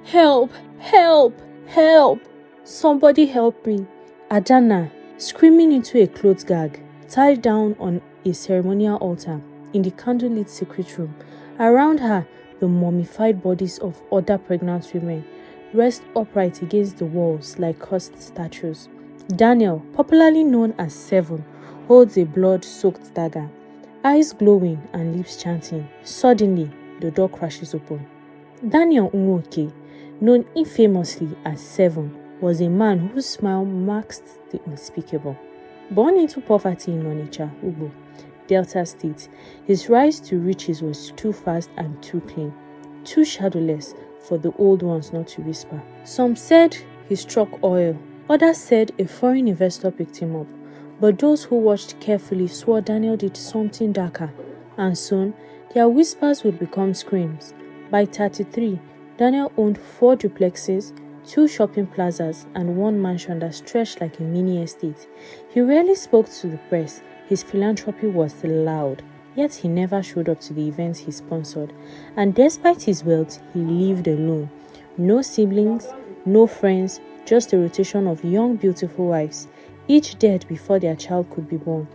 Help! Help! Help! Somebody help me! Adanna, screaming into a cloth gag, tied down on a ceremonial altar in the candlelit secret room. Around her, the mummified bodies of other pregnant women rest upright against the walls like cursed statues. Daniel, popularly known as Seven, holds a blood-soaked dagger, eyes glowing and lips chanting. Suddenly, the door crashes open. Daniel Nwoke, known infamously as Seven, was a man whose smile masked the unspeakable. Born into poverty in Onitsha, Ugbo, Delta State, his rise to riches was too fast and too clean, too shadowless for the old ones not to whisper. Some said he struck oil, others said a foreign investor picked him up, but those who watched carefully swore Daniel did something darker, and soon their whispers would become screams. By 33, Daniel owned 4 duplexes, 2 shopping plazas, and 1 mansion that stretched like a mini estate. He rarely spoke to the press. His philanthropy was loud, yet he never showed up to the events he sponsored. And despite his wealth, he lived alone. No siblings, no friends, just a rotation of young, beautiful wives, each dead before their child could be born.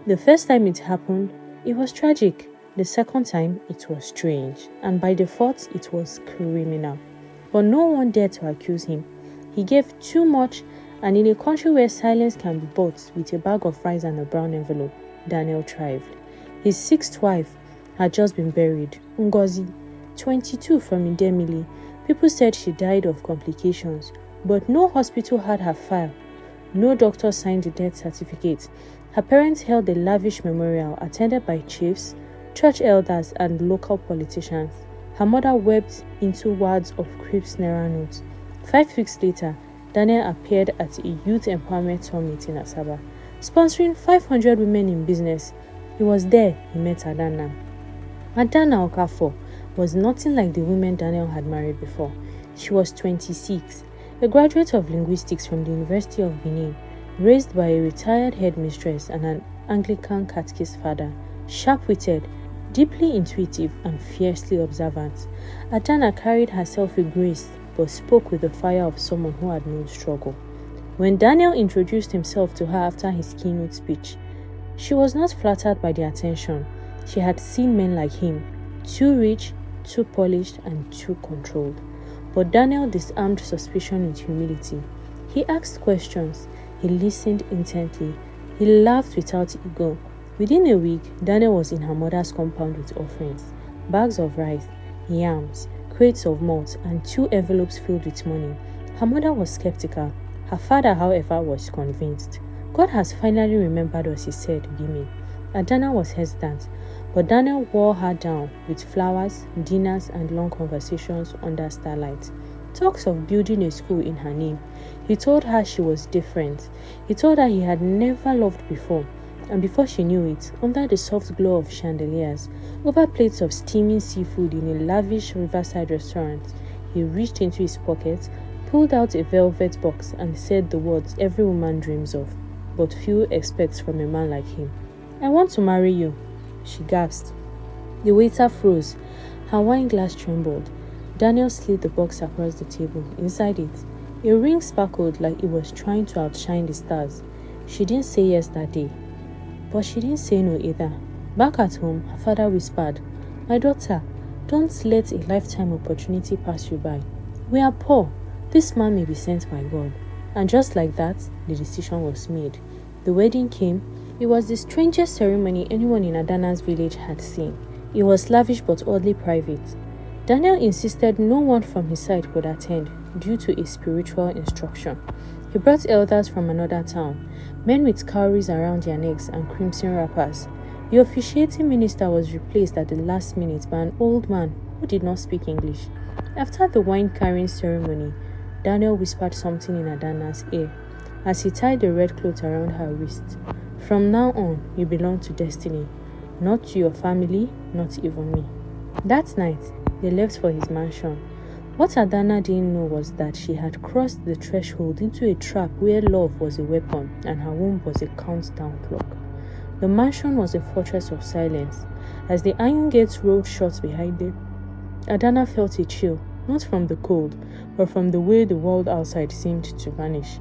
The first time it happened, it was tragic. The second time, it was strange. And by the fourth, it was criminal. But no one dared to accuse him. He gave too much, and in a country where silence can be bought with a bag of rice and a brown envelope, Daniel thrived. His 6th wife had just been buried, Ngozi, 22 from Idemili. People said she died of complications, but no hospital had her file. No doctor signed the death certificate. Her parents held a lavish memorial attended by chiefs, church elders, and local politicians. Her mother wept into wads of crisp naira notes. 5 weeks later, Daniel appeared at a youth empowerment summit in Asaba, sponsoring 500 women in business. It was there he met Adanna. Adanna Okafor was nothing like the women Daniel had married before. She was 26, a graduate of linguistics from the University of Benin, raised by a retired headmistress and an Anglican catechist father, sharp-witted, deeply intuitive, and fiercely observant. Adanna carried herself with grace, but spoke with the fire of someone who had known struggle. When Daniel introduced himself to her after his keynote speech, she was not flattered by the attention. She had seen men like him, too rich, too polished, and too controlled. But Daniel disarmed suspicion with humility. He asked questions. He listened intently. He laughed without ego. Within a week, Daniel was in her mother's compound with offerings, bags of rice, yams, crates of malt, and 2 envelopes filled with money. Her mother was skeptical. Her father, however, was convinced. God has finally remembered us, he said, beaming. Adanna was hesitant, but Daniel wore her down with flowers, dinners, and long conversations under starlight. Talks of building a school in her name. He told her she was different. He told her he had never loved before. And before she knew it, under the soft glow of chandeliers, over plates of steaming seafood in a lavish riverside restaurant, he reached into his pocket, pulled out a velvet box, and said the words every woman dreams of, but few expects from a man like him. "I want to marry you," she gasped. The waiter froze. Her wine glass trembled. Daniel slid the box across the table. Inside it, a ring sparkled like it was trying to outshine the stars. She didn't say yes that day. But she didn't say no either. Back at home, her father whispered, "My daughter, don't let a lifetime opportunity pass you by. We are poor. This man may be sent by God." And just like that, the decision was made. The wedding came. It was the strangest ceremony anyone in Adanna's village had seen. It was lavish but oddly private. Daniel insisted no one from his side could attend due to a spiritual instruction. He brought elders from another town, men with cowries around their necks and crimson wrappers. The officiating minister was replaced at the last minute by an old man who did not speak English. After the wine-carrying ceremony, Daniel whispered something in Adanna's ear as he tied the red cloth around her wrist. "From now on, you belong to destiny, not to your family, not even me." That night, they left for his mansion. What Adanna didn't know was that she had crossed the threshold into a trap where love was a weapon and her womb was a countdown clock. The mansion was a fortress of silence. As the iron gates rolled shut behind them, Adanna felt a chill, not from the cold, but from the way the world outside seemed to vanish.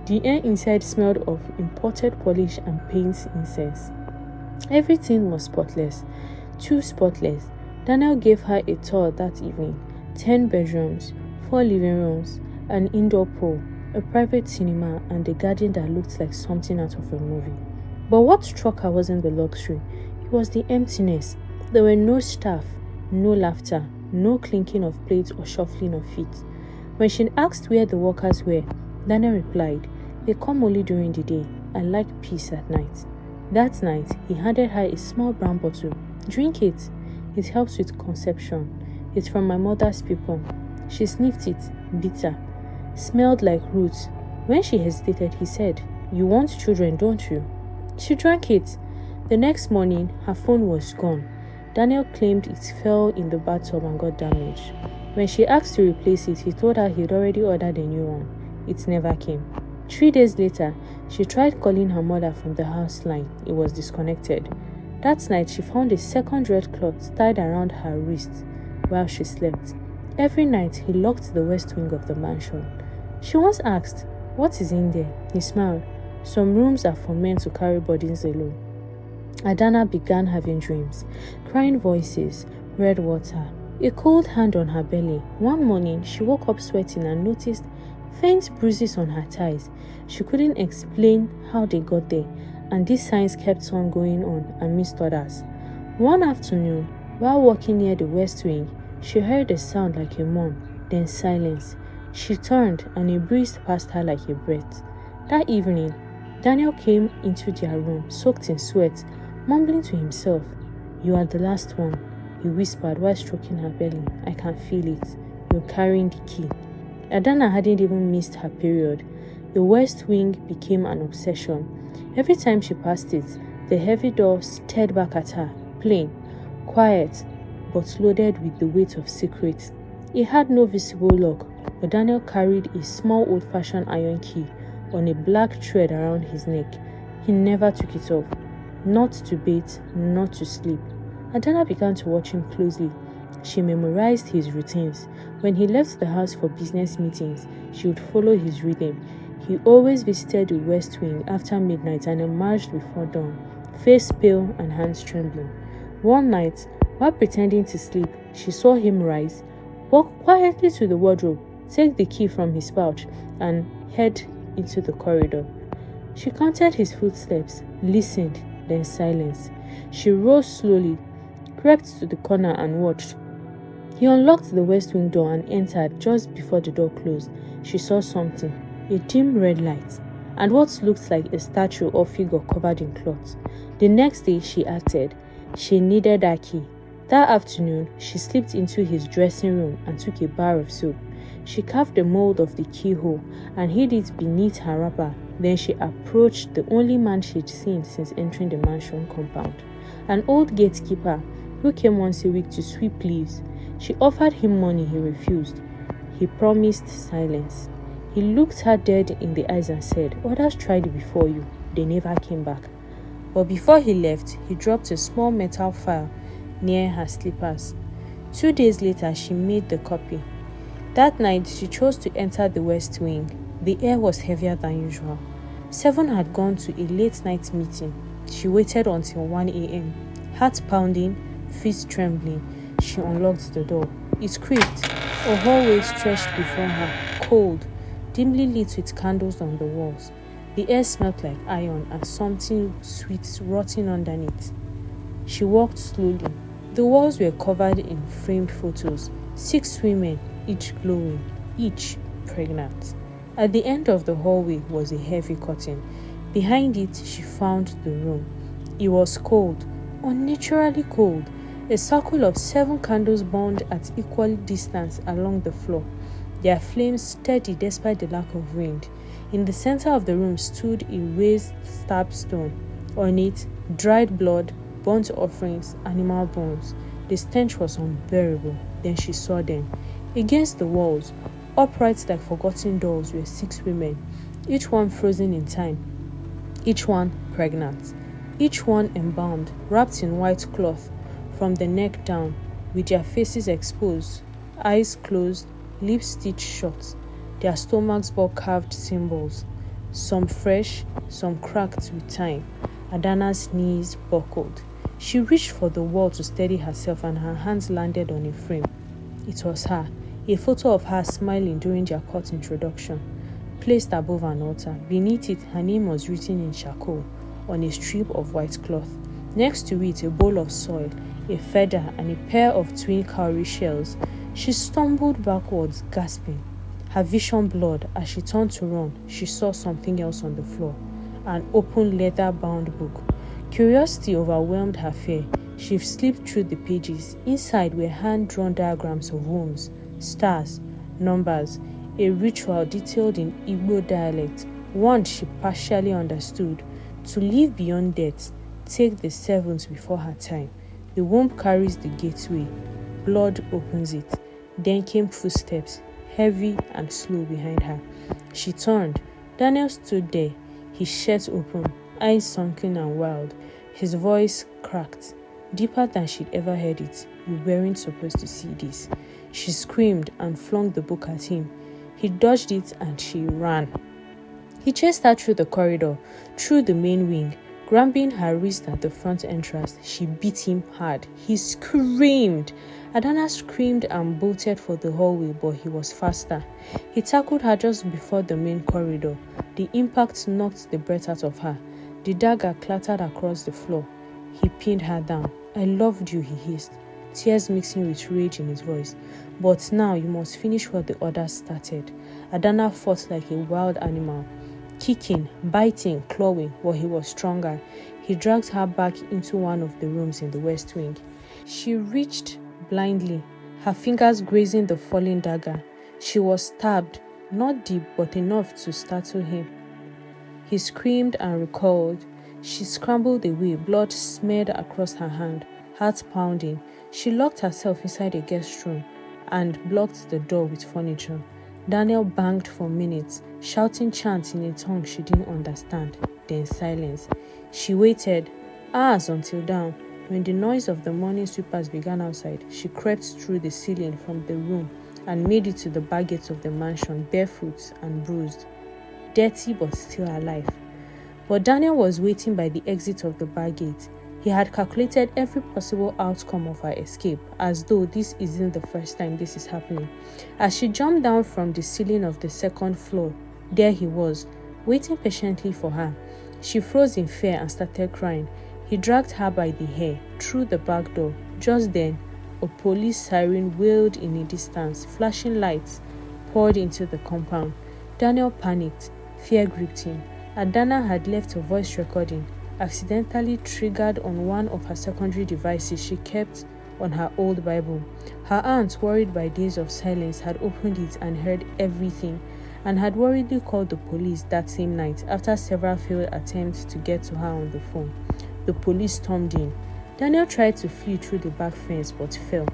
The air inside smelled of imported polish and paint incense. Everything was spotless, too spotless. Daniel gave her a tour that evening. 10 bedrooms, 4 living rooms, an indoor pool, a private cinema, and a garden that looked like something out of a movie. But what struck her wasn't the luxury, it was the emptiness. There were no staff, no laughter, no clinking of plates or shuffling of feet. When she asked where the workers were, Daniel replied, "They come only during the day. I like peace at night." That night, he handed her a small brown bottle. "Drink it. It helps with conception. It's from my mother's people." She sniffed it, bitter. Smelled like roots. When she hesitated, he said, "You want children, don't you?" She drank it. The next morning, her phone was gone. Daniel claimed it fell in the bathtub and got damaged. When she asked to replace it, he told her he'd already ordered a new one. It never came. 3 days later, she tried calling her mother from the house line. It was disconnected. That night, she found a second red cloth tied around her wrist while she slept. Every night, he locked the west wing of the mansion. She once asked, "What is in there?" He smiled. "Some rooms are for men to carry burdens alone." Adanna began having dreams, crying voices, red water, a cold hand on her belly. One morning, she woke up sweating and noticed faint bruises on her thighs. She couldn't explain how they got there, and these signs kept on going on amidst others. One afternoon, while walking near the west wing, she heard a sound like a moan, then silence. She turned, and a breeze passed her like a breath. That evening, Daniel came into their room, soaked in sweat, mumbling to himself. "You are the last one," he whispered while stroking her belly. "I can feel it. You're carrying the key." Adanna hadn't even missed her period. The west wing became an obsession. Every time she passed it, the heavy door stared back at her, plain, quiet, but loaded with the weight of secrets. It had no visible lock, but Daniel carried a small old-fashioned iron key on a black thread around his neck. He never took it off. Not to bathe, not to sleep. Adanna began to watch him closely. She memorized his routines. When he left the house for business meetings, she would follow his rhythm. He always visited the west wing after midnight and emerged before dawn, face pale and hands trembling. One night, while pretending to sleep, she saw him rise, walk quietly to the wardrobe, take the key from his pouch, and head into the corridor. She counted his footsteps, listened, then silence. She rose slowly, crept to the corner and watched. He unlocked the west wing door and entered. Just before the door closed, she saw something, a dim red light, and what looked like a statue or figure covered in cloth. The next day, she acted. She needed that key. That afternoon, she slipped into his dressing room and took a bar of soap. She carved the mold of the keyhole and hid it beneath her wrapper. Then she approached the only man she'd seen since entering the mansion compound, an old gatekeeper who came once a week to sweep leaves. She offered him money. He refused. He promised silence. He looked her dead in the eyes and said, "Others tried before you. They never came back." But before he left, he dropped a small metal file near her slippers. 2 days later, she made the copy. That night, she chose to enter the west wing. The air was heavier than usual. 7 had gone to a late-night meeting. She waited until 1 a.m. Heart pounding, feet trembling. She unlocked the door. It creaked. A hallway stretched before her, cold, dimly lit with candles on the walls. The air smelled like iron and something sweet rotting underneath. She walked slowly. The walls were covered in framed photos. 6 women, each glowing, each pregnant. At the end of the hallway was a heavy curtain. Behind it, she found the room. It was cold, unnaturally cold. A circle of 7 candles burned at equal distance along the floor, their flames steady despite the lack of wind. In the center of the room stood a raised stab stone. On it, dried blood, burnt offerings, animal bones. The stench was unbearable. Then she saw them. Against the walls, upright like forgotten dolls, were 6 women, each one frozen in time, each one pregnant, each one embalmed, wrapped in white cloth from the neck down, with their faces exposed, eyes closed, lips stitched shut. Their stomachs bore carved symbols, some fresh, some cracked with time. Adanna's knees buckled. She reached for the wall to steady herself and her hands landed on a frame. It was her, a photo of her smiling during their court introduction. Placed above an altar, beneath it her name was written in charcoal on a strip of white cloth. Next to it a bowl of soil, a feather and a pair of twin cowrie shells. She stumbled backwards, gasping. Her vision blurred. As she turned to run, she saw something else on the floor, an open leather-bound book. Curiosity overwhelmed her fear. She slipped through the pages. Inside were hand-drawn diagrams of homes, stars, numbers, a ritual detailed in Igbo dialect, one she partially understood. To live beyond death, take the seventh before her time. The womb carries the gateway. Blood opens it. Then came footsteps, heavy and slow behind her. She turned. Daniel stood there, his shirt open, eyes sunken and wild. His voice cracked, deeper than she'd ever heard it. "You weren't supposed to see this." She screamed and flung the book at him. He dodged it and she ran. He chased her through the corridor, through the main wing. Grabbing her wrist at the front entrance, she beat him hard. He screamed. Adanna screamed and bolted for the hallway, but he was faster. He tackled her just before the main corridor. The impact knocked the breath out of her. The dagger clattered across the floor. He pinned her down. "I loved you," he hissed, tears mixing with rage in his voice. "But now you must finish what the others started." Adanna fought like a wild animal, kicking, biting, clawing, but he was stronger. He dragged her back into one of the rooms in the west wing. She reached blindly, her fingers grazing the falling dagger. She was stabbed, not deep but enough to startle him. He screamed and recoiled. She scrambled away, blood smeared across her hand, heart pounding. She locked herself inside a guest room and blocked the door with furniture. Daniel banged for minutes, shouting chants in a tongue she didn't understand. Then silence. She waited, hours until dawn. When the noise of the morning sweepers began outside, she crept through the ceiling from the room and made it to the back gates of the mansion, barefoot and bruised, dirty but still alive. But Daniel was waiting by the exit of the back gate. He had calculated every possible outcome of her escape, as though this isn't the first time this is happening. As she jumped down from the ceiling of the second floor, there he was, waiting patiently for her. She froze in fear and started crying. He dragged her by the hair, through the back door. Just then, a police siren wailed in the distance. Flashing lights poured into the compound. Daniel panicked. Fear gripped him. Adanna had left a voice recording, accidentally triggered on one of her secondary devices she kept on her old Bible. Her aunt, worried by days of silence, had opened it and heard everything, and had worriedly called the police that same night after several failed attempts to get to her on the phone. The police stormed in. Daniel tried to flee through the back fence but fell.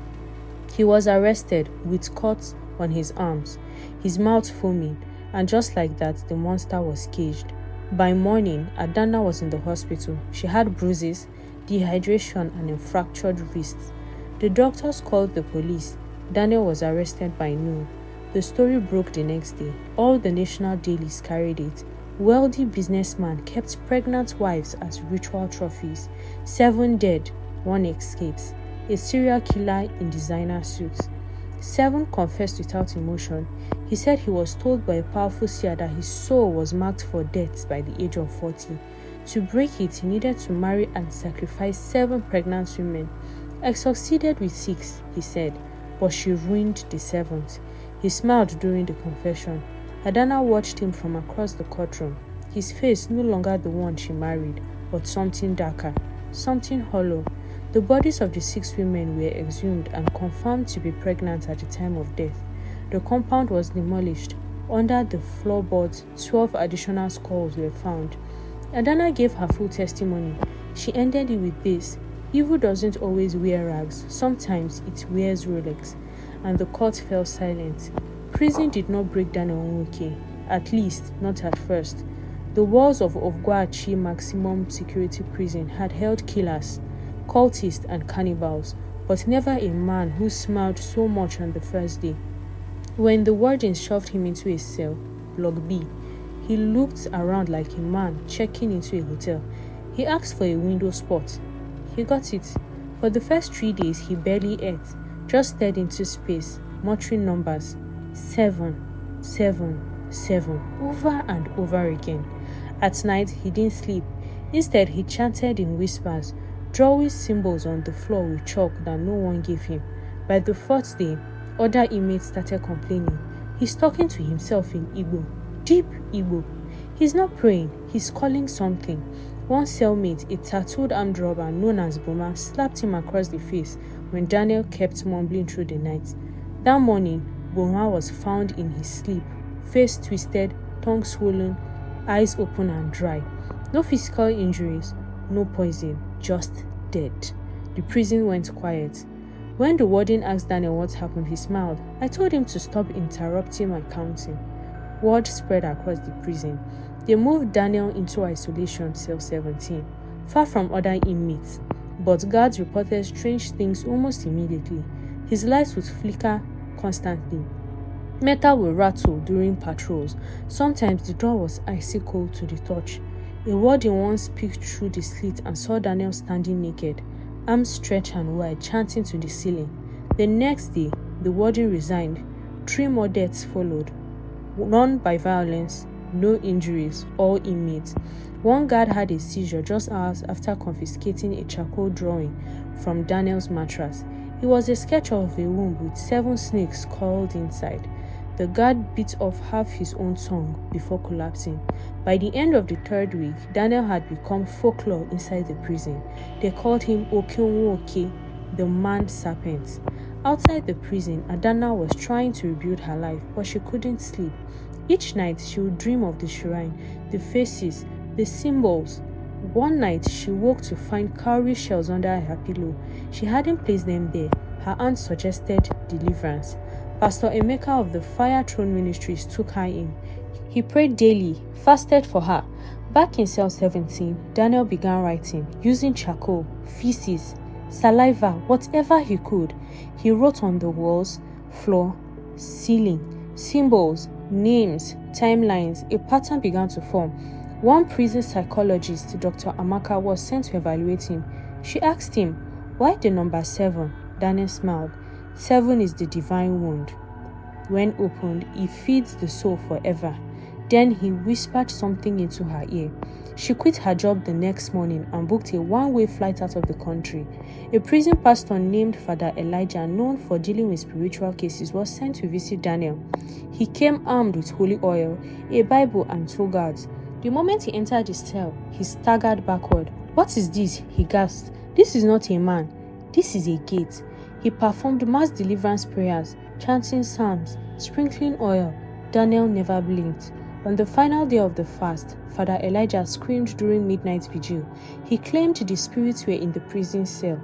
He was arrested with cuts on his arms, his mouth foaming, and just like that, the monster was caged. By morning, Adanna was in the hospital. She had bruises, dehydration, and a fractured wrist. The doctors called the police. Daniel was arrested by noon. The story broke the next day. All the national dailies carried it. Wealthy businessman kept pregnant wives as ritual trophies. 7 dead, 1 escapes. A serial killer in designer suits. 7 confessed without emotion. He said he was told by a powerful seer that his soul was marked for death by the age of 40. To break it, he needed to marry and sacrifice 7 pregnant women. "I succeeded with 6, he said, but she ruined the 7th. He smiled during the confession. Adanna watched him from across the courtroom. His face no longer the one she married, but something darker, something hollow. The bodies of the 6 women were exhumed and confirmed to be pregnant at the time of death. The compound was demolished. Under the floorboards, 12 additional skulls were found. Adanna gave her full testimony. She ended it with this: "Evil doesn't always wear rags. Sometimes it wears Rolex." And the court fell silent. Prison did not break down Onwuke, at least not at first. The walls of UCHE maximum security prison had held killers, cultists and cannibals, but never a man who smiled so much on the first day. When the wardens shoved him into a cell, Block B, he looked around like a man checking into a hotel. He asked for a window spot. He got it. For the first 3 days, he barely ate, just stared into space, muttering numbers 7, 7, 7, over and over again. At night, he didn't sleep. Instead, he chanted in whispers, drawing symbols on the floor with chalk that no one gave him. By the 4th day, other inmates started complaining. He's talking to himself in Igbo, deep Igbo. He's not praying, he's calling something. One cellmate, a tattooed armed robber known as Boma, slapped him across the face when Daniel kept mumbling through the night. That morning, Boma was found in his sleep, face twisted, tongue swollen, eyes open and dry. No physical injuries, no poison, just dead. The prison went quiet. When the warden asked Daniel what happened, he smiled. I told him to stop interrupting my counting. Word spread across the prison. They moved Daniel into isolation cell 17, far from other inmates. But guards reported strange things almost immediately. His lights would flicker constantly. Metal would rattle during patrols. Sometimes the door was icy cold to the touch. A warden once peeked through the slit and saw Daniel standing naked, arms stretched and wide, chanting to the ceiling. The next day, the warden resigned. 3 more deaths followed. None by violence, no injuries, all inmates. One guard had a seizure just hours after confiscating a charcoal drawing from Daniel's mattress. It was a sketch of a womb with 7 snakes coiled inside. The guard bit off half his own tongue before collapsing. By the end of the 3rd week, Daniel had become folklore inside the prison. They called him Okenwoke, the man serpent. Outside the prison, Adanna was trying to rebuild her life, but she couldn't sleep. Each night, she would dream of the shrine, the faces, the symbols. One night, she woke to find cowrie shells under her pillow. She hadn't placed them there. Her aunt suggested deliverance. Pastor Emeka of the Fire Throne Ministries took her in. He prayed daily, fasted for her. Back in cell 17, Daniel began writing, using charcoal, feces, saliva, whatever he could. He wrote on the walls, floor, ceiling, symbols, names, timelines. A pattern began to form. One prison psychologist, Dr. Amaka, was sent to evaluate him. She asked him, why the number 7? Daniel smiled. 7 is the divine wound. When opened, it feeds the soul forever. Then he whispered something into her ear. She quit her job the next morning and booked a one-way flight out of the country. A prison pastor named Father Elijah, known for dealing with spiritual cases, was sent to visit Daniel. He came armed with holy oil, a Bible, and 2 guards. The moment he entered his cell, he staggered backward. What is this? He gasped. This is not a man. This is a gate. He performed mass deliverance prayers, chanting psalms, sprinkling oil. Daniel never blinked. On the final day of the fast, Father Elijah screamed during midnight vigil. He claimed the spirits were in the prison cell.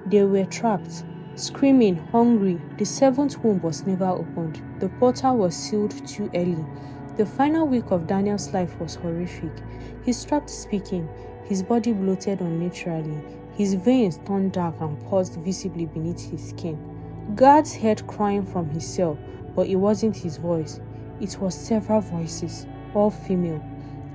They were trapped, screaming, hungry. The 7th womb was never opened. The portal was sealed too early. The final week of Daniel's life was horrific. He stopped speaking. His body bloated unnaturally. His veins turned dark and paused visibly beneath his skin. Guards heard crying from his cell, but it wasn't his voice. It was several voices, all female.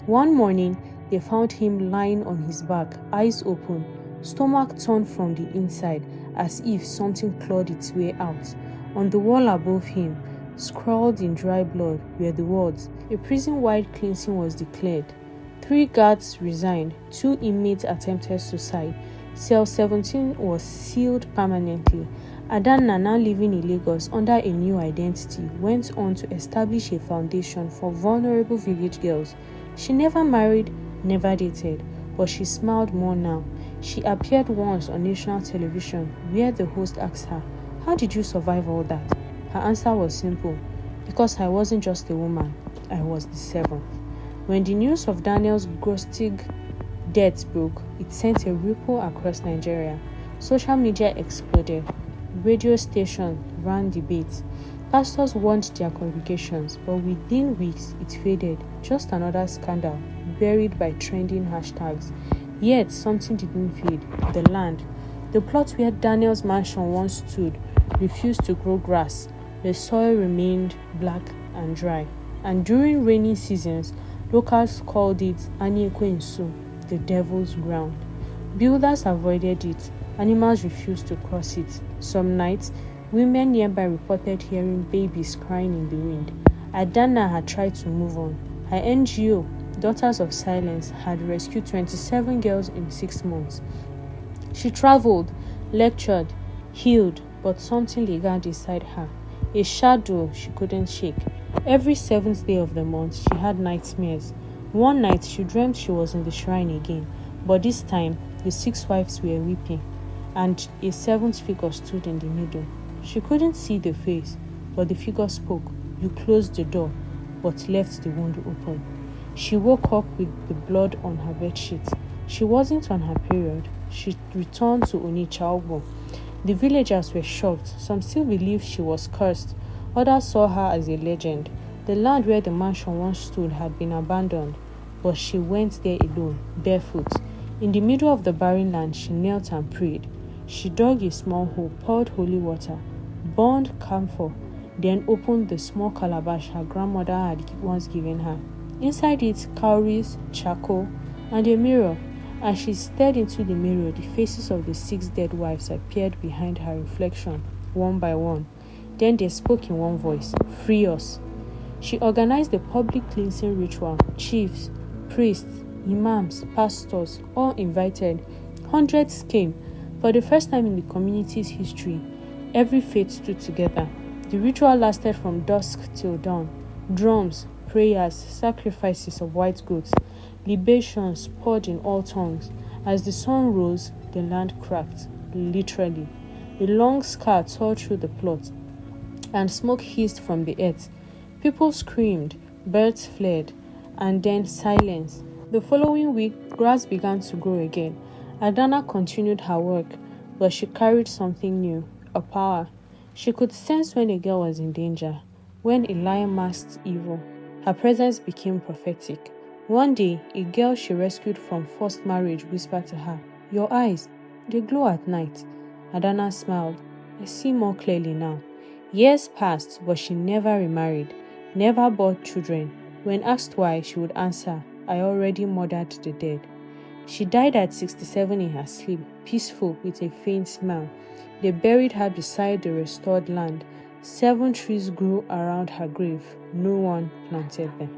One morning, they found him lying on his back, eyes open, stomach torn from the inside, as if something clawed its way out. On the wall above him, scrawled in dry blood, were the words, "A prison-wide cleansing was declared." 3 guards resigned, 2 inmates attempted suicide. Cell 17 was sealed permanently. Adanna, now living in Lagos under a new identity, went on to establish a foundation for vulnerable village girls. She never married, never dated, but she smiled more now. She appeared once on national television where the host asked her, "How did you survive all that?" Her answer was simple, "Because I wasn't just a woman, I was the 7th. When the news of Daniel's ghostly death broke, it sent a ripple across Nigeria. Social media exploded. Radio stations ran debates. Pastors warned their congregations, but within weeks it faded. Just another scandal, buried by trending hashtags. Yet something didn't fade. The land. The plot where Daniel's mansion once stood refused to grow grass. The soil remained black and dry, and during rainy seasons, locals called it Anyekwensu, the devil's ground. Builders avoided it. Animals refused to cross it. Some nights, women nearby reported hearing babies crying in the wind. Adanna had tried to move on. Her NGO, Daughters of Silence, had rescued 27 girls in 6 months. She traveled, lectured, healed, but something lingered inside her, a shadow she couldn't shake. Every 7th day of the month, she had nightmares. One night, she dreamt she was in the shrine again, but this time, the 6 wives were weeping, and a 7th figure stood in the middle. She couldn't see the face, but the figure spoke. You closed the door, but left the window open. She woke up with the blood on her bedsheet. She wasn't on her period. She returned to Onitsha. The villagers were shocked. Some still believed she was cursed. Others saw her as a legend. The land where the mansion once stood had been abandoned, but she went there alone, barefoot. In the middle of the barren land, she knelt and prayed. She dug a small hole, poured holy water, burned camphor, then opened the small calabash her grandmother had once given her. Inside it, cowries, charcoal, and a mirror. As she stared into the mirror, the faces of the 6 dead wives appeared behind her reflection, one by one. Then they spoke in one voice, "Free us." She organized a public cleansing ritual. Chiefs, priests, imams, pastors, all invited. Hundreds came. For the first time in the community's history, every faith stood together. The ritual lasted from dusk till dawn. Drums, prayers, sacrifices of white goats, libations poured in all tongues. As the sun rose, the land cracked, literally. A long scar tore through the plot, and smoke hissed from the earth. People screamed, birds fled, and then silence. The following week, grass began to grow again. Adanna continued her work, but she carried something new, a power. She could sense when a girl was in danger, when a lion masked evil. Her presence became prophetic. One day, a girl she rescued from forced marriage whispered to her, "Your eyes, they glow at night." Adanna smiled. "I see more clearly now." Years passed, but she never remarried, never bore children. When asked why, she would answer, "I already murdered the dead." She died at 67 in her sleep, peaceful with a faint smile. They buried her beside the restored land. 7 trees grew around her grave. No one planted them.